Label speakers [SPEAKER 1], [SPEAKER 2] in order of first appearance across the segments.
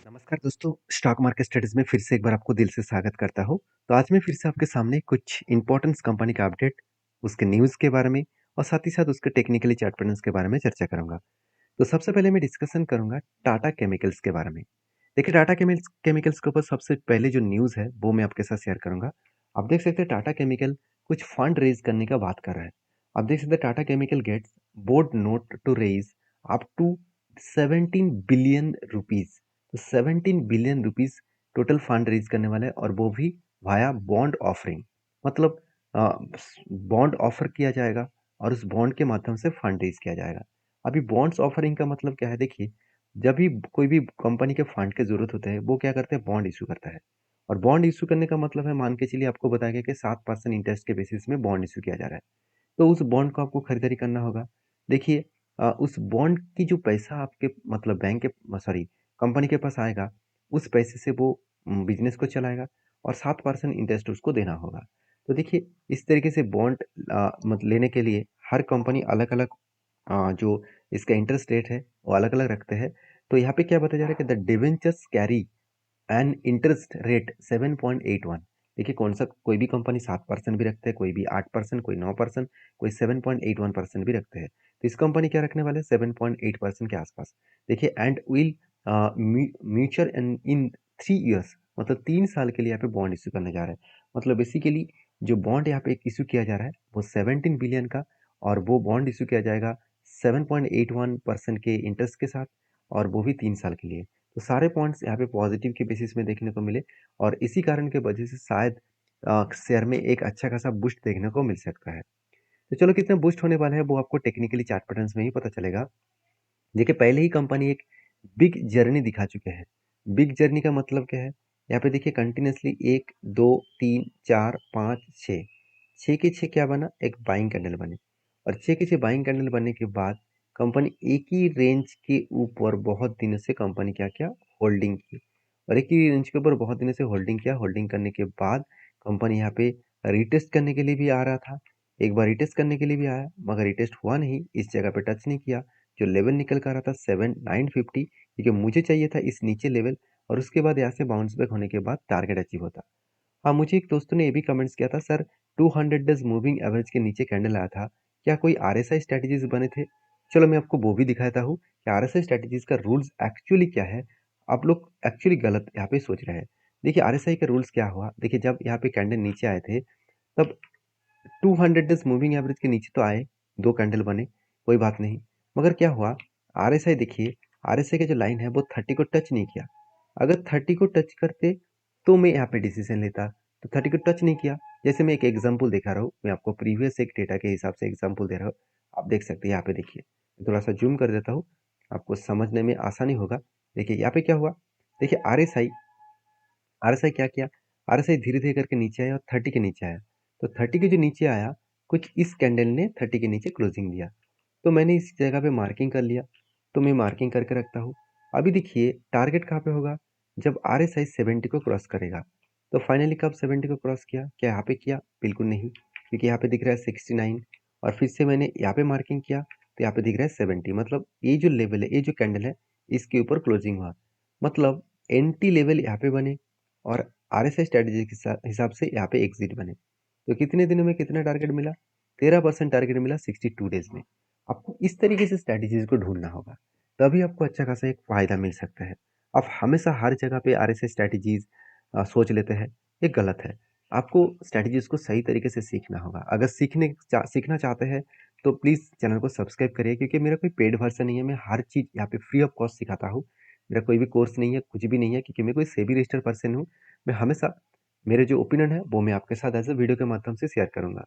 [SPEAKER 1] नमस्कार दोस्तों, stock market studies में फिर से एक बार आपको दिल से स्वागत करता हूँ। तो आज मैं फिर से आपके सामने कुछ इंपॉर्टेंस कंपनी का अपडेट, उसके न्यूज़ के बारे में और साथ ही साथ उसके टेक्निकली चार्ट पैटर्न्स के बारे में चर्चा करूँगा। तो सबसे पहले मैं डिस्कशन करूँगा टाटा केमिकल्स के बारे में। देखिए टाटा केमिकल्स के ऊपर सबसे पहले जो न्यूज़ है वो मैं आपके साथ शेयर करूँगा। आप देख सकते हैं टाटा केमिकल कुछ फंड रेज़ करने का बात कर रहा है। आप देख सकते हैं Tata chemical gets board nod to raise up to 17 billion rupees. तो 17 billion rupees total fund raise करने वाला है और वो भी वाया बॉन्ड ऑफरिंग। मतलब बॉन्ड ऑफर किया जाएगा और उस बॉन्ड के माध्यम से फंड रेज़ किया जाएगा। अभी बॉन्ड्स ऑफरिंग का मतलब क्या है देखिए, जब भी कोई भी कंपनी के फंड की ज़रूरत होता है, वो क्या करते हैं बॉन्ड इश्यू करता है। और बॉन्ड इश्यू करने का मतलब है मान के चलिए आपको बताया गया कि 7% इंटरेस्ट के बेसिस में बॉन्ड इश्यू किया जा रहा है। तो उस बॉन्ड को आपको खरीदारी करना होगा। देखिए उस बॉन्ड की जो पैसा आपके मतलब बैंक के सॉरी कंपनी के पास आएगा, उस पैसे से वो बिज़नेस को चलाएगा और 7% इंटरेस्ट उसको देना होगा। तो देखिए इस तरीके से बॉन्ड लेने के लिए हर कंपनी अलग-अलग जो इसका इंटरेस्ट रेट है, वो अलग-अलग रखते हैं। तो यहाँ पे क्या बताया जा रहा है कि the debentures carry an interest rate 7.81। देखिए कौन सा कोई भी कंपनी 7% भी रखते हैं, कोई भी 8%, कोई 9%, कोई 7.81% भी रखते हैं। तो इस कंपनी क्या रखने वाले हैं 7.8% के आसपास। देखिए एंड विल म्यूचर इन 3 इयर्स, मतलब 3 साल के लिए यहाँ पे बॉन्ड इश्यू करने जा रहे हैं। मतलब बेसिकली जो बॉन्ड यहाँ पे इश्यू किया जा रहा है वो 17 बिलियन का, और वो बॉन्ड इश्यू किया जाएगा 7.81% के इंटरेस्ट के साथ, और वो भी 3 साल के लिए। तो सारे पॉइंट्स यहाँ पे पॉजिटिव के बेसिस में देखने को मिले, और इसी कारण के वजह से शायद शेयर में एक अच्छा खासा बूस्ट देखने को मिल सकता है। तो चलो कितना बूस्ट होने वाला है वो आपको टेक्निकली चार्ट पैटर्न्स में ही पता चलेगा। देखिए पहले ही कंपनी एक बिग जर्नी दिखा चुके हैं। बिग जर्नी का मतलब क्या है, यहाँ पे देखिए कंटिन्यूसली 1 2 3 4 5 6, 6 के 6 क्या बना, एक बाइंग कैंडल बने, और 6 के 6 बाइंग कैंडल बनने के बाद कंपनी एक ही रेंज के ऊपर बहुत दिनों से कंपनी क्या क्या होल्डिंग की, और एक ही रेंज के ऊपर बहुत दिनों से होल्डिंग किया। होल्डिंग करने के बाद कंपनी यहाँ पे रिटेस्ट करने के लिए भी आ रहा था। एक बार रिटेस्ट करने के लिए भी आया, मगर रिटेस्ट हुआ नहीं, इस जगह पे टच नहीं किया। जो लेवल निकल कर रहा था 7950, क्योंकि मुझे चाहिए था इस नीचे लेवल, और उसके बाद यहाँ से बाउंस बैक होने के बाद टारगेट अचीव होता। हाँ, मुझे एक दोस्तों ने ये भी कमेंट्स किया था, सर 200 डेज मूविंग एवरेज के नीचे कैंडल आया था, क्या कोई आरएसआई स्ट्रेटजीज बने थे? चलो मैं आपको वो भी दिखाता हूँ कि आरएसआई स्ट्रेटजीज का रूल्स एक्चुअली क्या है। आप लोग एक्चुअली गलत यहाँ पे सोच रहे हैं। देखिए आरएसआई का रूल्स क्या हुआ, देखिए जब यहाँ पे कैंडल नीचे आए थे तब 200 डेज मूविंग एवरेज के नीचे तो आए, दो कैंडल बने, कोई बात नहीं। मगर क्या हुआ, आरएसआई देखिए, आरएसआई का जो लाइन है वो 30 को टच नहीं किया। अगर 30 को टच करते तो मैं यहाँ पे डिसीजन लेता, तो 30 को टच नहीं किया। जैसे मैं एक एग्जांपल दिखा रहा हूँ, मैं आपको प्रीवियस एक डेटा के हिसाब से एग्जांपल दे रहा हूँ। आप देख सकते हैं यहाँ पे देखिए, थोड़ा सा जूम कर देता हूँ, आपको समझने में आसानी होगा। देखिए यहाँ पे क्या हुआ, देखिए आरएसआई आरएसआई क्या किया, आरएसआई धीरे धीरे करके नीचे आया और 30 के नीचे आया। तो 30 के जो नीचे आया, कुछ इस कैंडल ने 30 के नीचे क्लोजिंग दिया, तो मैंने इस जगह पे मार्किंग कर लिया। तो मैं मार्किंग करके रखता हूँ। अभी देखिए टारगेट कहाँ पे होगा, जब आरएसआई 70 को क्रॉस करेगा। तो फाइनली कब 70 को क्रॉस किया, क्या यहाँ पे किया, बिल्कुल नहीं, क्योंकि यहाँ पे दिख रहा है 69, और फिर से मैंने यहाँ पे मार्किंग किया तो यहाँ पे दिख रहा है 70। मतलब ये जो लेवल है, ये जो कैंडल है, इसके ऊपर क्लोजिंग हुआ, मतलब एंटी लेवल यहाँ पे बने, और आरएसआई स्ट्रेटेजी के हिसाब से यहाँ पे एग्जिट बने। तो कितने दिनों में कितना टारगेट मिला, 13% टारगेट मिला 62 डेज में। आपको इस तरीके से स्ट्रेटेजीज को ढूंढना होगा, तभी आपको अच्छा खासा एक फायदा मिल सकता है। आप हमेशा हर जगह पे आरएसआई स्ट्रेटेजीज सोच लेते हैं, ये गलत है। आपको स्ट्रेटेजीज को सही तरीके से सीखना होगा। अगर सीखना चाहते हैं तो प्लीज़ चैनल को सब्सक्राइब करिए, क्योंकि मेरा कोई पेड वर्जन नहीं है, मैं हर चीज़ यहाँ पे फ्री ऑफ कॉस्ट सिखाता हूँ। मेरा कोई भी कोर्स नहीं है, कुछ भी नहीं है, क्योंकि मैं कोई सेबी रजिस्टर्ड पर्सन हूँ। मैं हमेशा मेरे जो ओपिनियन है वो मैं आपके साथ एज अ वीडियो के माध्यम से शेयर करूँगा।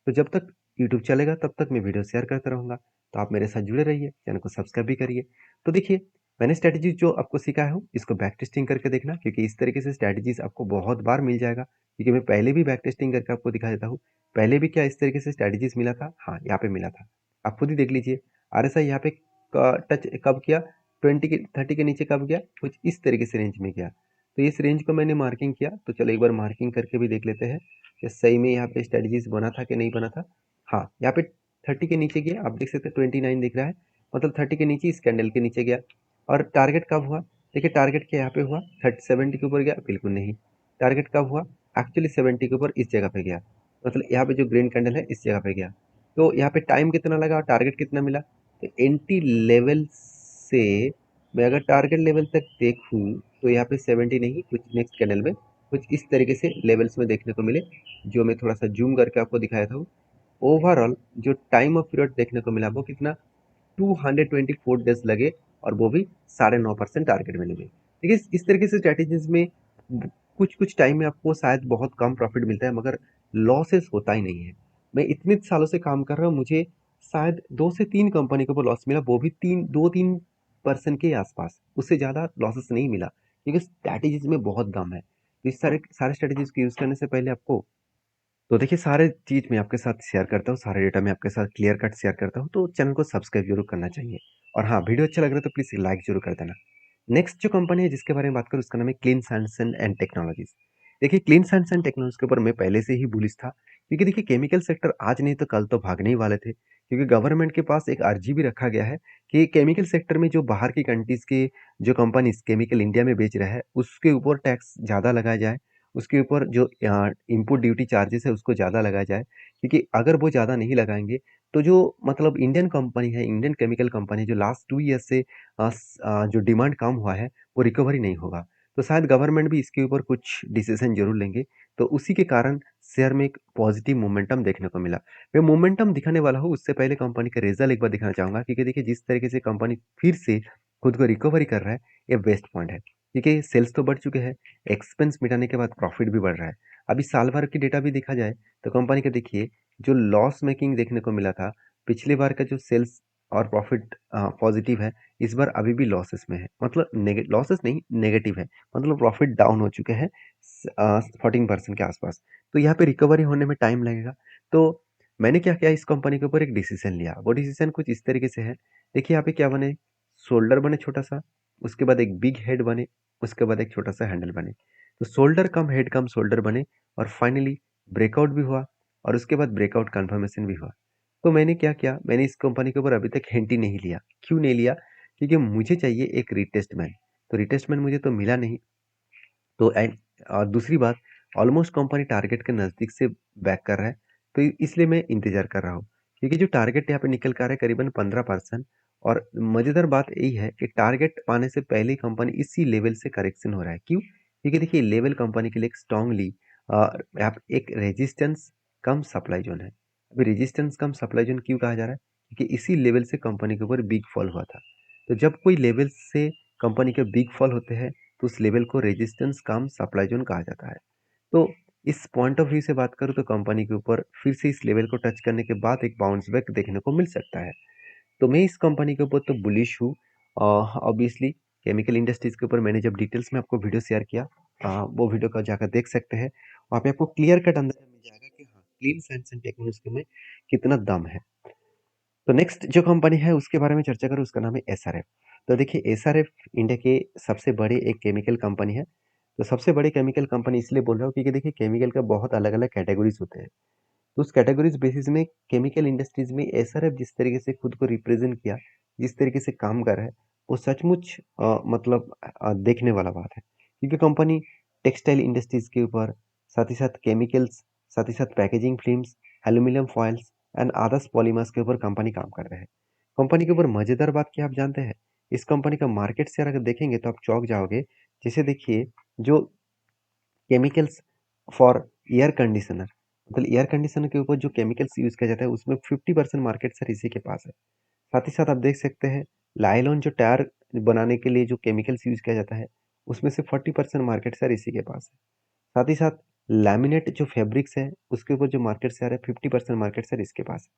[SPEAKER 1] तो जब तक यूट्यूब चलेगा तब तक मैं वीडियो शेयर करता रहूँगा। तो आप मेरे साथ जुड़े रहिए, चैनल को सब्सक्राइब भी करिए। तो देखिए मैंने स्ट्रैटेजी जो आपको सिखाया हूँ, इसको बैक टेस्टिंग करके देखना, क्योंकि इस तरीके से स्ट्रैटेजीज आपको बहुत बार मिल जाएगा, क्योंकि मैं पहले भी बैक टेस्टिंग करके आपको दिखा देता हूँ। पहले भी क्या इस तरीके से स्ट्रैटेजीज मिला था, हाँ यहाँ पे मिला था। आप खुद ही देख लीजिए, आरएसआई यहाँ पे टच कब किया, 30 के नीचे कब गया, कुछ इस तरीके से रेंज में गया। तो इस रेंज को मैंने मार्किंग किया, तो चलो एक बार मार्किंग करके भी देख लेते हैं कि सही में यहाँ पे स्ट्रेटजीज बना था कि नहीं बना था। हाँ यहाँ पे 30 के नीचे गया, आप देख सकते हैं 29 दिख रहा है, मतलब 30 के नीचे इस कैंडल के नीचे गया। और टारगेट कब हुआ, देखिए टारगेट क्या यहाँ पे हुआ, 70 के ऊपर गया, बिल्कुल नहीं। टारगेट कब हुआ, एक्चुअली 70 के ऊपर इस जगह पे गया, मतलब यहाँ पे जो ग्रीन कैंडल है इस जगह पे गया। तो यहाँ पे टाइम कितना लगा और टारगेट कितना मिला, तो एंट्री लेवल से मैं अगर टारगेट लेवल तक देखूँ तो यहाँ पे 70 नहीं, कुछ नेक्स्ट कैंडल में कुछ इस तरीके से लेवल्स में देखने को मिले, जो मैं थोड़ा सा जूम करके आपको दिखाया था। ओवरऑल जो टाइम ऑफ पीरियड देखने को मिला वो कितना, 224 डेज लगे, और वो भी 9.5% टारगेट में लगे। ठीक है, इस तरीके से स्ट्रैटेजीज में कुछ कुछ टाइम में आपको शायद बहुत कम प्रॉफिट मिलता है, मगर लॉसेस होता ही नहीं है। मैं इतने सालों से काम कर रहा हूँ, मुझे शायद 2 से 3 कंपनी को लॉस मिला, वो भी 2-3% के आसपास, उससे ज़्यादा लॉसेस नहीं मिला, क्योंकि स्ट्रैटेजीज में बहुत दम है। इस सारे सारे स्ट्रैटेजीज को यूज़ करने से पहले आपको, तो देखिए सारे चीज़ मैं आपके साथ शेयर करता हूँ, सारे डेटा मैं आपके साथ क्लियर कट शेयर करता हूँ, तो चैनल को सब्सक्राइब जरूर करना चाहिए। और हाँ, वीडियो अच्छा लग रहा है तो प्लीज़ लाइक जरूर कर देना। नेक्स्ट जो कंपनी है जिसके बारे में बात करूँ उसका नाम है क्लीन साइंस एंड टेक्नोलॉजीज। देखिए क्लीन साइंस एंड टेक्नोलॉजी के ऊपर मैं पहले से ही बुलिश था, क्योंकि देखिए केमिकल सेक्टर आज नहीं तो कल तो भागने ही वाले थे, क्योंकि गवर्नमेंट के पास एक अर्जी भी रखा गया है कि केमिकल सेक्टर में जो बाहर की कंट्रीज के जो कंपनीज केमिकल इंडिया में बेच रहा है उसके ऊपर टैक्स ज़्यादा लगाया जाए, उसके ऊपर जो इनपुट ड्यूटी चार्जेस है उसको ज़्यादा लगाया जाए, क्योंकि अगर वो ज़्यादा नहीं लगाएंगे तो जो मतलब इंडियन कंपनी है, इंडियन केमिकल कंपनी जो लास्ट 2 ईयर्स से जो डिमांड कम हुआ है वो रिकवरी नहीं होगा। तो शायद गवर्नमेंट भी इसके ऊपर कुछ डिसीजन जरूर लेंगे, तो उसी के कारण शेयर में एक पॉजिटिव मोमेंटम देखने को मिला। मैं मोमेंटम दिखाने वाला हूँ उससे पहले कंपनी का रिजल्ट एक बार दिखाना चाहूंगा, क्योंकि देखिए जिस तरीके से कंपनी फिर से खुद को रिकवरी कर रहा है, ये बेस्ट पॉइंट है, क्योंकि सेल्स तो बढ़ चुके हैं, एक्सपेंस मिटाने के बाद प्रॉफिट भी बढ़ रहा है। अभी साल भर की डेटा भी देखा जाए तो कंपनी का देखिए जो लॉस मेकिंग देखने को मिला था, पिछले बार का जो सेल्स और प्रॉफिट पॉजिटिव है, इस बार अभी भी लॉसेस में है, मतलब लॉसेस नहीं नेगेटिव है, मतलब प्रॉफिट डाउन हो चुके हैं 14% के आसपास। तो यहाँ पे रिकवरी होने में टाइम लगेगा। तो मैंने क्या किया, इस कंपनी के ऊपर एक डिसीजन लिया, वो डिसीजन कुछ इस तरीके से है। देखिए यहाँ पे क्या बने, शोल्डर बने छोटा सा, उसके बाद एक बिग हेड बने, उसके बाद एक छोटा सा हैंडल बने। तो शोल्डर कम हेड कम शोल्डर बने, और फाइनली ब्रेकआउट भी हुआ, और उसके बाद ब्रेकआउट कंफर्मेशन भी हुआ। तो मैंने क्या किया, मैंने इस कंपनी के ऊपर अभी तक हिंट ही नहीं लिया। क्यों नहीं लिया, क्योंकि मुझे चाहिए एक रिटेस्टमेंट, तो रिटेस्टमेंट मुझे तो मिला नहीं। तो दूसरी बात, ऑलमोस्ट कंपनी टारगेट के नज़दीक से बैक कर रहा है, तो इसलिए मैं इंतजार कर रहा हूँ, क्योंकि जो टारगेट यहाँ पे निकल कर आ रहा है करीबन 15%। और मज़ेदार बात यही है कि टारगेट पाने से पहले ही कंपनी इसी लेवल से करेक्शन हो रहा है। क्यों, क्योंकि देखिए लेवल कंपनी के लिए एक स्ट्रांगली आप एक रेजिस्टेंस कम सप्लाई जोन है। अभी रेजिस्टेंस कम सप्लाई जोन क्यों कहा जा रहा है, क्योंकि इसी लेवल से कंपनी के ऊपर बिग फॉल हुआ था। तो जब कोई लेवल से कंपनी के बिग फॉल होते हैं तो उस लेवल को रेजिस्टेंस कम सप्लाई जोन कहा जाता है। तो इस पॉइंट ऑफ व्यू से बात करूँ तो कंपनी के ऊपर फिर से इस लेवल को टच करने के बाद एक बाउंस बैक देखने को मिल सकता है। तो मैं इस कंपनी के ऊपर तो बुलिश हूँ। ऑब्वियसली केमिकल इंडस्ट्रीज के ऊपर मैंने जब डिटेल्स में आपको वीडियो शेयर किया, वो वीडियो का जाकर देख सकते हैं, वहाँ पे आपको क्लियर कट अंदाजा मिल जाएगा कि हाँ क्लीन साइंस एंड टेक्नोलॉजी में कितना दम है। तो नेक्स्ट जो कंपनी है उसके बारे में चर्चा करूँ, उसका नाम है एसआरएफ। तो देखिए एसआरएफ इंडिया के सबसे बड़े एक केमिकल कंपनी है। तो सबसे बड़ी केमिकल कंपनी इसलिए बोल रहा हूँ क्योंकि देखिए केमिकल का बहुत अलग अलग कैटेगरीज होते हैं। तो उस कैटेगरीज बेसिस में केमिकल इंडस्ट्रीज में एसआरएफ जिस तरीके से खुद को रिप्रेजेंट किया, जिस तरीके से काम कर रहा है, वो सचमुच मतलब देखने वाला बात है, क्योंकि कंपनी टेक्सटाइल इंडस्ट्रीज के ऊपर, साथ ही साथ केमिकल्स, साथ ही साथ packaging films, aluminium foils and others polymers के ऊपर कंपनी काम कर रहे हैं। कंपनी के ऊपर मजेदार बात क्या आप जानते हैं, इस कंपनी का मार्केट शेयर अगर देखेंगे तो आप चौंक जाओगे। जैसे देखिए जो केमिकल्स फॉर एयर कंडीशनर, मतलब एयर कंडीशनर के ऊपर जो केमिकल्स यूज किया जाता है उसमें 50% मार्केट शेयर इसी के पास है। साथ ही साथ आप देख सकते हैं लाइलॉन जो टायर बनाने के लिए जो केमिकल्स यूज किया जाता है उसमें से 40% मार्केट शेयर इसी के पास है। साथ ही साथ लैमिनेट जो फैब्रिक्स है उसके ऊपर जो मार्केट शेयर है 50% मार्केट शेयर इसके पास है।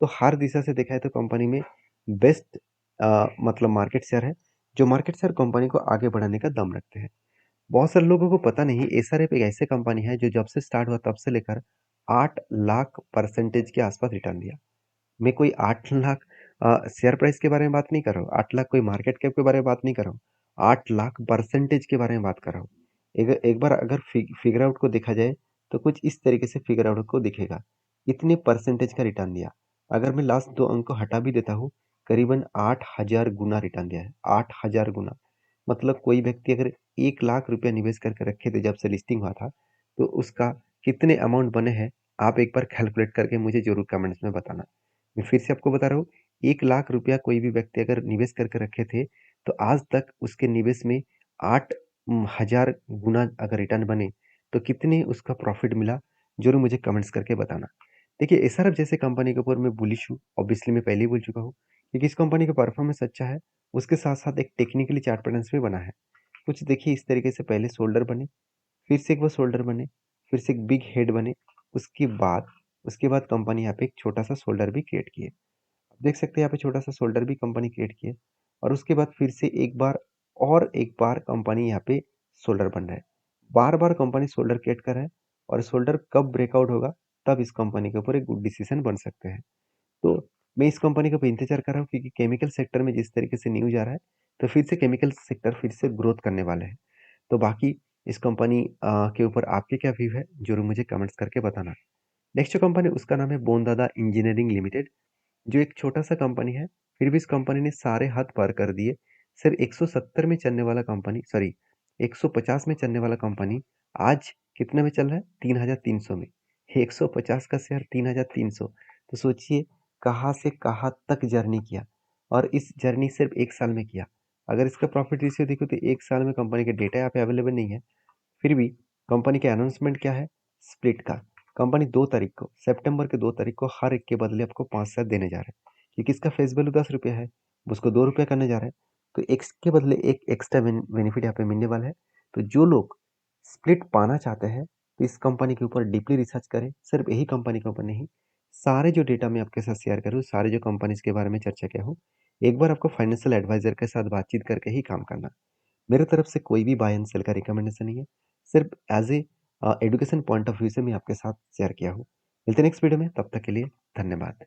[SPEAKER 1] तो हर दिशा से देखा है तो कंपनी में बेस्ट मतलब मार्केट शेयर है, जो मार्केट शेयर कंपनी को आगे बढ़ाने का दम रखते हैं। बहुत सारे लोगों को पता नहीं एसआरएफ एक ऐसे कंपनी है जो जब से स्टार्ट हुआ तब से लेकर 8 लाख % के आसपास रिटर्न दिया। मैं कोई 8 लाख शेयर प्राइस के बारे में बात नहीं कर रहा हूँ, 8 लाख कोई मार्केट कैप के बारे में बात नहीं कर रहा हूँ, 8 लाख % के बारे में बात कर रहा हूँ। एक बार अगर फिगर आउट को देखा जाए तो कुछ इस तरीके से फिगर आउट को दिखेगा, इतने परसेंटेज का रिटर्न दिया। अगर मैं लास्ट 2 अंक को हटा भी देता हूँ, करीबन 8,000 गुना रिटर्न दिया है, 8,000 गुना। मतलब कोई व्यक्ति अगर 1 लाख रुपया निवेश करके रखे थे जब से लिस्टिंग हुआ था, तो उसका कितने अमाउंट बने हैं, आप एक बार कैलकुलेट करके मुझे ज़रूर कमेंट्स में बताना। मैं फिर से आपको बता रहा हूँ, 1 लाख रुपया कोई भी व्यक्ति अगर निवेश करके रखे थे, तो आज तक उसके निवेश में 8,000 गुना अगर रिटर्न बने, तो कितने उसका प्रॉफ़िट मिला, ज़रूर मुझे कमेंट्स करके बताना। देखिए, एसआरएफ जैसे कंपनी के ऊपर मैं बुलिश हूँ, ऑब्वियसली मैं पहले ही बोल चुका हूँ, क्योंकि इस कंपनी का परफॉर्मेंस अच्छा है, उसके साथ-साथ एक टेक्निकली चार्ट पैटर्न्स भी बना है। कुछ देखिए इस तरीके से पहले शोल्डर बने, फिर से एक बार शोल्डर बने, फिर से एक बिग हेड बने, उसके बाद कंपनी यहाँ पे एक छोटा-सा शोल्डर भी क्रिएट किए। आप देख सकते हैं यहाँ पे छोटा-सा शोल्डर भी कंपनी क्रिएट किए और उसके बाद फिर से एक बार कंपनी यहाँ पे शोल्डर बन रहा है। बार-बार कंपनी शोल्डर क्रिएट कर रहा है और शोल्डर कब ब्रेकआउट होगा, तब इस कंपनी के ऊपर एक गुड डिसीजन बन सकते हैं। तो मैं इस कंपनी का भी इंतज़ार कर रहा हूँ क्योंकि केमिकल सेक्टर में जिस तरीके से न्यूज़ आ रहा है, तो फिर से केमिकल सेक्टर फिर से ग्रोथ करने वाले हैं। तो बाकी इस कंपनी के ऊपर आपके क्या व्यू है, ज़रूर मुझे कमेंट्स करके बताना। नेक्स्ट जो कंपनी उसका नाम है बोनदादा इंजीनियरिंग लिमिटेड, जो एक छोटा-सा कंपनी है, फिर भी इस कंपनी ने सारे हद पार कर दिए। सिर्फ 170 में चलने वाला कंपनी, सॉरी 150 में चलने वाला कंपनी आज कितने में चल रहा है? 3,300 में। 150 का शेयर 3,300, तो सोचिए कहाँ से कहाँ तक जर्नी किया और इस जर्नी सिर्फ 1 साल में किया। अगर इसका प्रॉफिट रेशियो देखो तो 1 साल में कंपनी का डेटा यहाँ पे अवेलेबल नहीं है। फिर भी कंपनी का अनाउंसमेंट क्या है? स्प्लिट का। कंपनी 2 तारीख को, सितंबर के 2 तारीख को हर एक के बदले आपको 5 शेयर देने जा रहा है। क्योंकि इसका फेस वैल्यू ₹10 है, उसको ₹2 करने जा रहा है। तो एक के बदले एक एक्स्ट्रा बेनिफिट यहाँ पे मिलने वाला है। तो जो लोग स्प्लिट पाना चाहते हैं, तो इस कंपनी के ऊपर डीपली रिसर्च करें। सिर्फ यही कंपनी के ऊपर नहीं, सारे जो डेटा मैं आपके साथ शेयर करूँ, सारे जो कंपनीज के बारे में चर्चा किया हूँ, एक बार आपको फाइनेंशियल एडवाइजर के साथ बातचीत करके ही काम करना। मेरे तरफ से कोई भी बाय एंड सेल का रिकमेंडेशन नहीं है। सिर्फ as a education point of view से मैं आपके साथ शेयर किया हूँ। मिलते हैं नेक्स्ट वीडियो में, तब तक के लिए धन्यवाद।